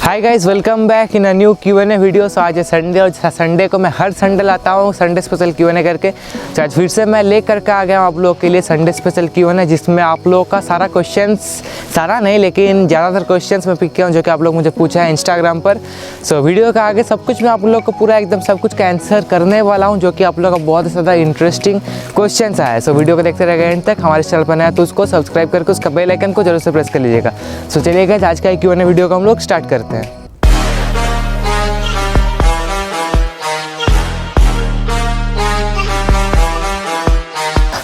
Hi guys, welcome back in a new Q&A video. So आज है Sunday और Sunday को मैं हर संडे लाता हूँ संडे स्पेशल Q&A करके। तो आज फिर से मैं लेकर के आ गया हूँ आप लोगों के लिए संडे स्पेशल Q&A, जिसमें आप लोगों का सारा क्वेश्चंस, सारा नहीं लेकिन ज़्यादातर क्वेश्चंस मैं पिक किया हूँ जो कि आप लोग मुझे पूछा है इंस्टाग्राम पर। सो वीडियो का आगे सब कुछ मैं आप लोग को पूरा एकदम सब कुछ का आंसर करने वाला हूँ, जो कि आप लोग का बहुत ज़्यादा इंटरेस्टिंग क्वेश्चन आया है। सो वीडियो को देखते रहेगा एंड तक। हमारे चैनल पर नया तो उसको सब्सक्राइब करके उसका बेल आइकन को जरूर से प्रेस कर लीजिएगा। सो चलिए गाइस, आज का Q&A वीडियो को हम लोग स्टार्ट करते हैं।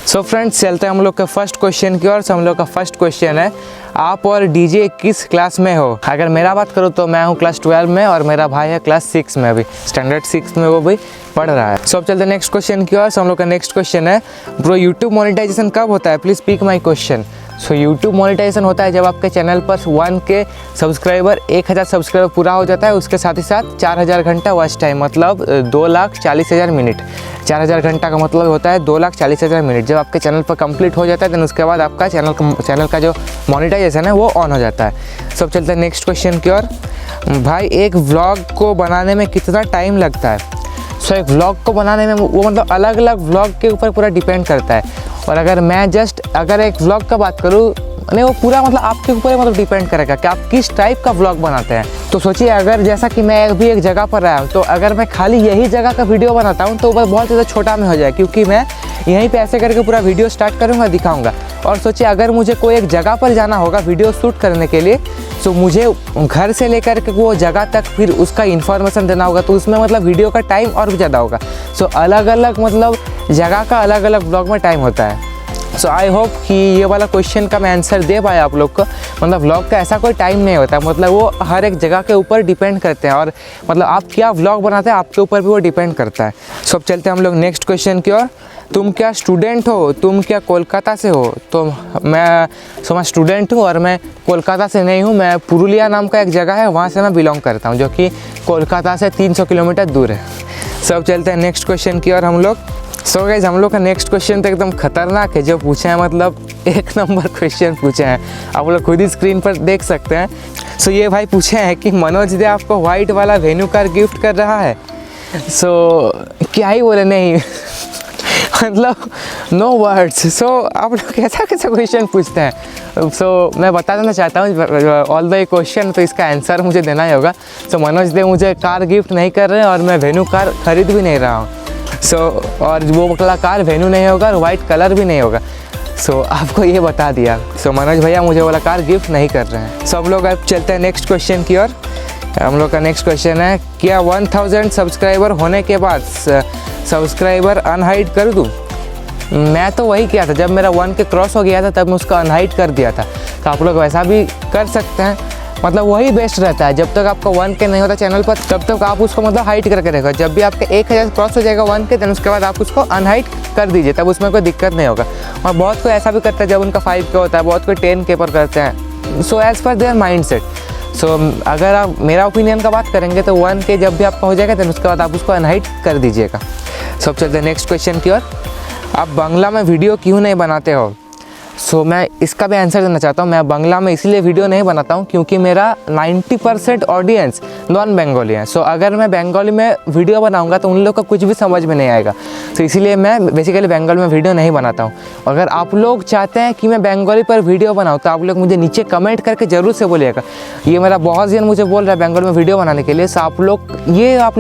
सो फ्रेंड्स, चलते हैं हम लोग के फर्स्ट क्वेश्चन की ओर। हम लोग का फर्स्ट क्वेश्चन है, आप और डीजे किस क्लास में हो? अगर मेरा बात करूँ तो मैं हूँ क्लास 12 में और मेरा भाई है क्लास 6 में, अभी स्टैंडर्ड 6 में वो भी पढ़ रहा है। सो अब चलते हैं नेक्स्ट क्वेश्चन की ओर। हम लोग का नेक्स्ट क्वेश्चन है, ब्रो यूट्यूब मोनेटाइजेशन कब होता है? Please pick my question. So YouTube monetization होता है जब आपके चैनल पर 1K सब्सक्राइबर 1000 सब्सक्राइबर पूरा हो जाता है, उसके साथ ही साथ 4000 घंटा वॉच टाइम, मतलब 2,40,000 मिनट। 4000 घंटा का मतलब होता है 2,40,000 मिनट। जब आपके चैनल पर कंप्लीट हो जाता है देन उसके बाद आपका चैनल का जो मोनेटाइजेशन है वो ऑन हो जाता है। सब चलते हैं नेक्स्ट क्वेश्चन की ओर। भाई, एक व्लॉग को बनाने में कितना टाइम लगता है? सो एक व्लॉग को बनाने में वो मतलब अलग अलग व्लॉग के ऊपर पूरा डिपेंड करता है। और अगर मैं अगर एक व्लॉग का बात करूँ, नहीं वो पूरा मतलब आपके ऊपर मतलब डिपेंड करेगा कि आप किस टाइप का व्लॉग बनाते हैं। तो सोचिए, अगर जैसा कि मैं अभी एक जगह पर आया हूँ, तो अगर मैं खाली यही जगह का वीडियो बनाता हूँ तो वो बहुत ज़्यादा छोटा में हो जाए, क्योंकि मैं यहीं पे ऐसे करके पूरा वीडियो स्टार्ट करूँगा, दिखाऊँगा। और सोचिए, अगर मुझे कोई एक जगह पर जाना होगा वीडियो शूट करने के लिए, तो मुझे घर से लेकर के वो जगह तक फिर उसका इन्फॉर्मेशन देना होगा, तो उसमें मतलब वीडियो का टाइम और भी ज़्यादा होगा। सो अलग अलग मतलब जगह का अलग अलग व्लॉग में टाइम होता है। सो आई होप कि ये वाला क्वेश्चन का मैं आंसर दे पाया आप लोग को। मतलब व्लॉग का ऐसा कोई टाइम नहीं होता, मतलब वो हर एक जगह के ऊपर डिपेंड करते हैं, और मतलब आप क्या व्लॉग बनाते हैं आपके ऊपर भी वो डिपेंड करता है। सो अब चलते हैं हम लोग नेक्स्ट क्वेश्चन की ओर। तुम क्या स्टूडेंट हो? तुम क्या कोलकाता से हो? तो मैं स्टूडेंट हूँ और मैं कोलकाता से नहीं हूँ। मैं पुरुलिया नाम का एक जगह है, वहाँ से मैं बिलोंग करता हूँ, जो कि कोलकाता से 300 किलोमीटर दूर है। सो अब चलते हैं नेक्स्ट क्वेश्चन की ओर हम लोग। सो गाइस, हम लोग का नेक्स्ट क्वेश्चन तो एकदम खतरनाक है जो पूछे हैं, मतलब एक नंबर क्वेश्चन पूछे हैं, आप लोग खुद ही स्क्रीन पर देख सकते हैं। सो ये भाई पूछे हैं कि मनोज दे आपको वाइट वाला वेन्यू कार गिफ्ट कर रहा है। सो क्या ही बोले, नहीं मतलब नो वर्ड्स। सो आप लोग कैसा कैसा क्वेश्चन पूछते हैं। सो मैं बता देना चाहता हूँ, ऑल द क्वेश्चन तो इसका आंसर मुझे देना ही होगा। सो मनोज दे मुझे कार गिफ्ट नहीं कर रहे हैं और मैं वेन्यू कार खरीद भी नहीं रहा हूँ। और वो वाला कार वेन्यू नहीं होगा और वाइट कलर भी नहीं होगा। आपको ये बता दिया। मनोज भैया मुझे वाला कार गिफ्ट नहीं कर रहे हैं। हम लोग अब चलते हैं नेक्स्ट क्वेश्चन की ओर। हम लोग का नेक्स्ट क्वेश्चन है, क्या 1000 सब्सक्राइबर होने के बाद सब्सक्राइबर अनहाइड कर दूँ? मैं तो वही किया था, जब मेरा 1K क्रॉस हो गया था तब मैं उसको अनहाइड कर दिया था। तो आप लोग वैसा भी कर सकते हैं, मतलब वही बेस्ट रहता है। जब तक आपका 1K नहीं होता चैनल पर तब तक आप उसको मतलब हाइड करके रखो। जब भी आपका 1000 क्रॉस हो जाएगा 1K, देन उसके बाद आप उसको अनहाइड कर दीजिए, तब उसमें कोई दिक्कत नहीं होगा। और बहुत कोई ऐसा भी करता है जब उनका 5K होता है, बहुत कोई 10K पर करते हैं। So as per their mind set. अगर आप मेरा ओपिनियन का बात करेंगे तो 1K जब भी आपका हो जाएगा देन उसके बाद आप उसको अनहाइड कर दीजिएगा। अब चलते हैं नेक्स्ट क्वेश्चन की ओर। आप बांग्ला में वीडियो क्यों नहीं बनाते हो? मैं इसका भी आंसर देना चाहता हूँ। मैं बांग्ला में इसलिए वीडियो नहीं बनाता हूँ क्योंकि मेरा 90% ऑडियंस नॉन बंगाली है। अगर मैं बंगाली में वीडियो बनाऊँगा तो उन लोग का कुछ भी समझ में नहीं आएगा। इसीलिए मैं बेसिकली बंगाली में वीडियो नहीं बनाता हूँ। अगर आप लोग चाहते हैं कि मैं बंगाली पर वीडियो बनाऊँ तो आप लोग मुझे नीचे कमेंट करके ज़रूर से बोलिएगा। ये मेरा बहुत जन मुझे बोल रहा है बंगाली में वीडियो बनाने के लिए। आप लोग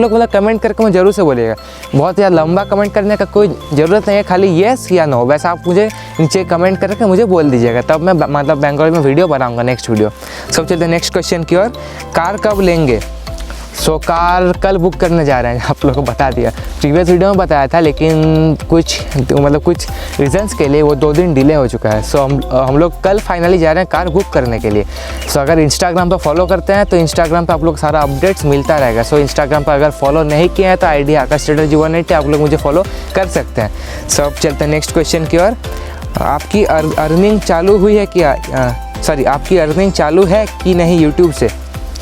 मतलब कमेंट करके मुझे ज़रूर से बोलिएगा। बहुत ज़्यादा लंबा कमेंट करने का कोई ज़रूरत नहीं है, खाली येस या नो वैसा आप मुझे नीचे कमेंट करके मुझे बोल दीजिएगा, तब मैं मतलब बंगाली में वीडियो बनाऊंगा नेक्स्ट वीडियो। सब चलते हैं नेक्स्ट क्वेश्चन की ओर। कार कब लेंगे? कार कल बुक करने जा रहे हैं, आप लोगों को बता दिया, प्रीवियस वीडियो में बताया था, लेकिन कुछ रीजंस के लिए वो 2 दिन डिले हो चुका है। हम लोग कल फाइनली जा रहे हैं कार बुक करने के लिए। अगर इंस्टाग्राम पर फॉलो करते हैं तो इंस्टाग्राम पर आप लोग सारा अपडेट्स मिलता रहेगा। इंस्टाग्राम पर अगर फॉलो नहीं किए हैं तो ID akash_180 आप लोग मुझे फॉलो कर सकते हैं। अब चलते हैं नेक्स्ट क्वेश्चन की ओर। आपकी अर्निंग चालू हुई है क्या? आपकी अर्निंग चालू है कि नहीं यूट्यूब से?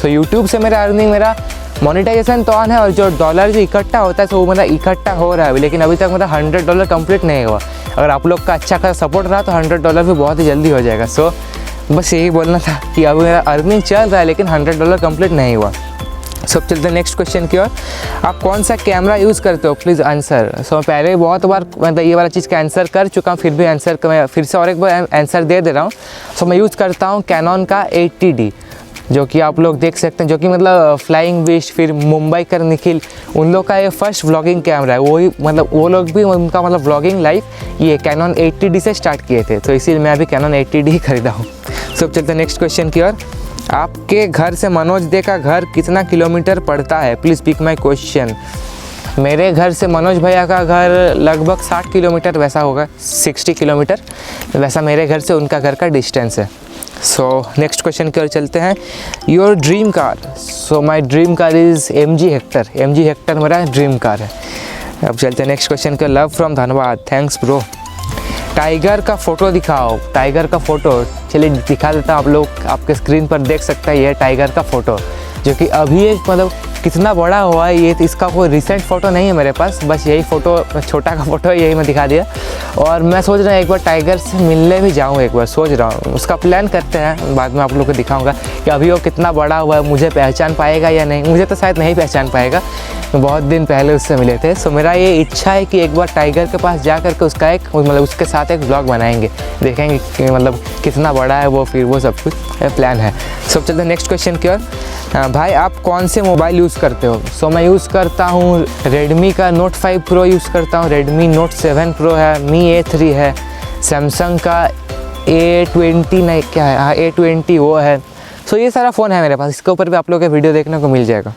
यूट्यूब से मेरा अर्निंग, मेरा मोनेटाइजेशन तो ऑन है, और जो डॉलर जो इकट्ठा होता है वो मेरा इकट्ठा हो रहा है, लेकिन अभी तक मेरा $100 कंप्लीट नहीं हुआ। अगर आप लोग का अच्छा खासा सपोर्ट रहा तो $100 भी बहुत ही जल्दी हो जाएगा। बस यही बोलना था कि अभी मेरा अर्निंग चल रहा है लेकिन $100 कंप्लीट नहीं हुआ। सब चलते हैं नेक्स्ट क्वेश्चन की ओर। आप कौन सा कैमरा यूज़ करते हो, प्लीज़ आंसर। सो पहले बहुत बार मतलब ये वाला चीज़ का आंसर कर चुका हूँ, फिर भी आंसर मैं फिर से और एक बार आंसर दे रहा हूँ। सो मैं यूज़ करता हूँ कैनन का 80D, जो कि आप लोग देख सकते हैं, जो कि मतलब फ्लाइंग विश, फिर मुंबई कर निखिल, उन लोग का ये फर्स्ट व्लॉगिंग कैमरा है। वही मतलब वो लोग भी उनका मतलब व्लॉगिंग लाइफ ये कैनन 80D से स्टार्ट किए थे, तो इसीलिए मैं अभी कैनन 80D ही खरीदा हूँ। सब चलते हैं नेक्स्ट क्वेश्चन की ओर। आपके घर से मनोज दे का घर कितना किलोमीटर पड़ता है, प्लीज़ पिक माई क्वेश्चन। मेरे घर से मनोज भैया का घर लगभग 60 किलोमीटर वैसा होगा, 60 किलोमीटर वैसा मेरे घर से उनका घर का डिस्टेंस है। सो नेक्स्ट क्वेश्चन की ओर चलते हैं। Your dream car. So my dream car is MG Hector. MG Hector मेरा ड्रीम कार है। अब चलते हैं नेक्स्ट क्वेश्चन की। Love from Dhanbad, thanks bro. Tiger का फ़ोटो दिखाओ। टाइगर का फ़ोटो चलिए दिखा देता हूँ, आप लोग आपके स्क्रीन पर देख सकते हैं। ये टाइगर का फ़ोटो जो कि अभी एक मतलब कितना बड़ा हुआ है ये, इसका कोई रिसेंट फ़ोटो नहीं है मेरे पास, बस यही फ़ोटो छोटा का फ़ोटो है, यही मैं दिखा दिया। और मैं सोच रहा हूँ एक बार टाइगर से मिलने भी जाऊँ, एक बार सोच रहा हूँ, उसका प्लान करते हैं। बाद में आप लोग को दिखाऊंगा कि अभी वो कितना बड़ा हुआ है, मुझे पहचान पाएगा या नहीं। मुझे तो शायद नहीं पहचान पाएगा, बहुत दिन पहले उससे मिले थे। सो मेरा ये इच्छा है कि एक बार टाइगर के पास जा करके उसका एक मतलब उसके साथ एक ब्लॉग बनाएंगे, देखेंगे कि मतलब कितना बड़ा है वो, फिर वो सब कुछ प्लान है। सब चलते हैं नेक्स्ट क्वेश्चन की ओर। भाई आप कौन से मोबाइल यूज़ करते हो। सो मैं यूज़ करता हूँ रेडमी का Note 5 Pro यूज़ करता हूँ, रेडमी Note 7 Pro है, Mi A3 है, सैमसंग का A20 नहीं क्या है, हाँ A20 वो है। सो ये सारा फ़ोन है मेरे पास, इसके ऊपर भी आप लोग के वीडियो देखने को मिल जाएगा।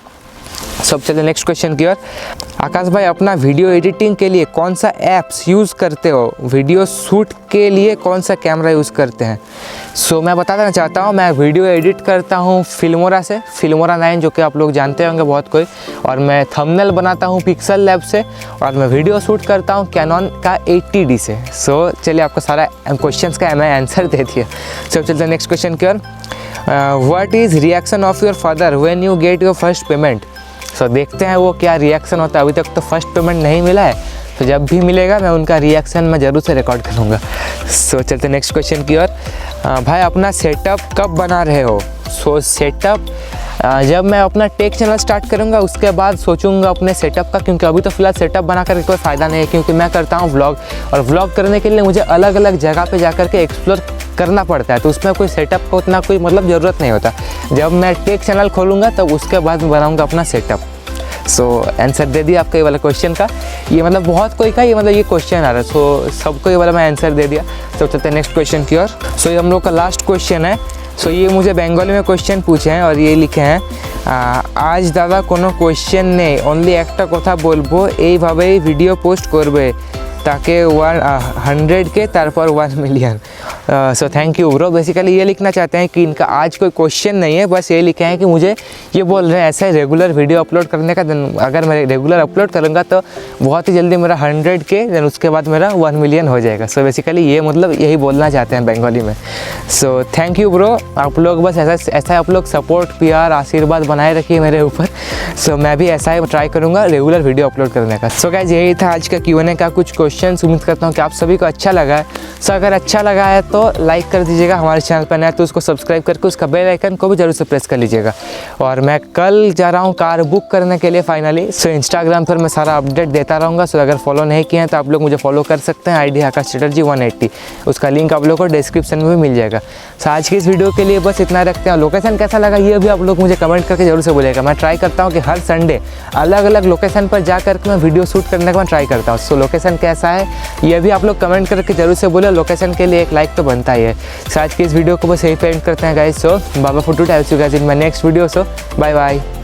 सब चलते नेक्स्ट क्वेश्चन की ओर। आकाश भाई अपना वीडियो एडिटिंग के लिए कौन सा ऐप्स यूज़ करते हो, वीडियो शूट के लिए कौन सा कैमरा यूज़ करते हैं। सो मैं बता देना चाहता हूँ, मैं वीडियो एडिट करता हूँ फिल्मोरा से, फिल्मोरा 9 जो कि आप लोग जानते होंगे बहुत कोई, और मैं थंबनेल बनाता हूँ पिक्सल लैब से, और मैं वीडियो शूट करता हूँ कैनन का 80D से। सो चलिए आपको सारा क्वेश्चन का मैं आंसर दे दिया। सब चलते नेक्स्ट क्वेश्चन की ओर। What is reaction of your father when you get your first payment. So देखते हैं वो क्या रिएक्शन होता है। अभी तक तो फर्स्ट पेमेंट नहीं मिला है, तो जब भी मिलेगा मैं उनका रिएक्शन मैं ज़रूर से रिकॉर्ड करूँगा। सो चलते नेक्स्ट क्वेश्चन की ओर। भाई अपना सेटअप कब बना रहे हो। सो सेटअप जब मैं अपना टेक चैनल स्टार्ट करूँगा उसके बाद सोचूंगा अपने सेटअप का, क्योंकि अभी तो फिलहाल सेटअप बना कर कोई फ़ायदा नहीं है, क्योंकि मैं करता हूँ व्लॉग, और व्लॉग करने के लिए मुझे अलग अलग जगह पे जाकर के एक्सप्लोर करना पड़ता है, तो उसमें कोई सेटअप का उतना कोई मतलब ज़रूरत नहीं होता। जब मैं टेक चैनल खोलूँगा तब उसके बाद बनाऊँगा अपना सेटअप। सो आंसर दे दिया आपका ये वाला क्वेश्चन का। ये मतलब बहुत कोई का ये मतलब ये क्वेश्चन आ रहा है, सो सबको ये वाला मैं आंसर दे दिया। तो चलते हैं नेक्स्ट क्वेश्चन की ओर। सो ये हम लोग का लास्ट क्वेश्चन है। सो ये मुझे बंगाली में क्वेश्चन पूछे हैं और ये लिखे हैं, आज दादा कोनो क्वेश्चन नहीं, ओनली একটা কথা বলবো, এইভাবেই ভিডিও পোস্ট করবে ताकि 100K তারপর 1 million. So thank you bro. Basically ये लिखना चाहते हैं कि इनका आज कोई क्वेश्चन नहीं है, बस ये लिखे हैं कि मुझे ये बोल रहे हैं ऐसे रेगुलर वीडियो अपलोड करने का, अगर मैं रेगुलर अपलोड करूँगा तो बहुत ही जल्दी मेरा 100K, देन उसके बाद मेरा 1 मिलियन हो जाएगा। सो बेसिकली ये मतलब यही बोलना चाहते हैं बंगाली में। सो थैंक यू ब्रो, आप लोग बस ऐसा आप लोग सपोर्ट, प्यार, आशीर्वाद बनाए रखिए मेरे ऊपर। सो मैं भी ऐसा ही ट्राई करूँगा रेगुलर वीडियो अपलोड करने का। सो गाइस यही था आज का Q&A का कुछ क्वेश्चन। उम्मीद करता हूँ कि आप सभी को अच्छा लगा है। सो अगर अच्छा लगा है तो लाइक कर दीजिएगा, हमारे चैनल पर नया तो उसको सब्सक्राइब करके उसका बेल आइकन को भी जरूर से प्रेस कर लीजिएगा। और मैं कल जा रहा हूँ कार बुक करने के लिए फाइनली। सो इंस्टाग्राम पर मैं सारा अपडेट देता रहूँगा। सो अगर फॉलो नहीं किए हैं तो आप लोग मुझे फॉलो कर सकते हैं, ID आकाश चटर्जी 180, उसका लिंक आप लोग को डिस्क्रिप्शन में भी मिल जाएगा। सो आज की इस वीडियो के लिए बस इतना रखते हैं। लोकेशन कैसा लगा ये भी आप लोग मुझे कमेंट करके जरूर से बोलिएगा। मैं ट्राई करता हूँ कि हर संडे अलग अलग लोकेशन पर जा करके मैं वीडियो शूट करने का मैं ट्राई करता हूँ। सो लोकेशन कैसा है ये भी आप लोग कमेंट करके जरूर से बोले, लोकेशन के लिए एक लाइक तो बनता ही है। सो आज की इस वीडियो को बस यही पेंट करते हैं गाइस। सो बाबा for today, I will see you guys in my next video. So bye bye.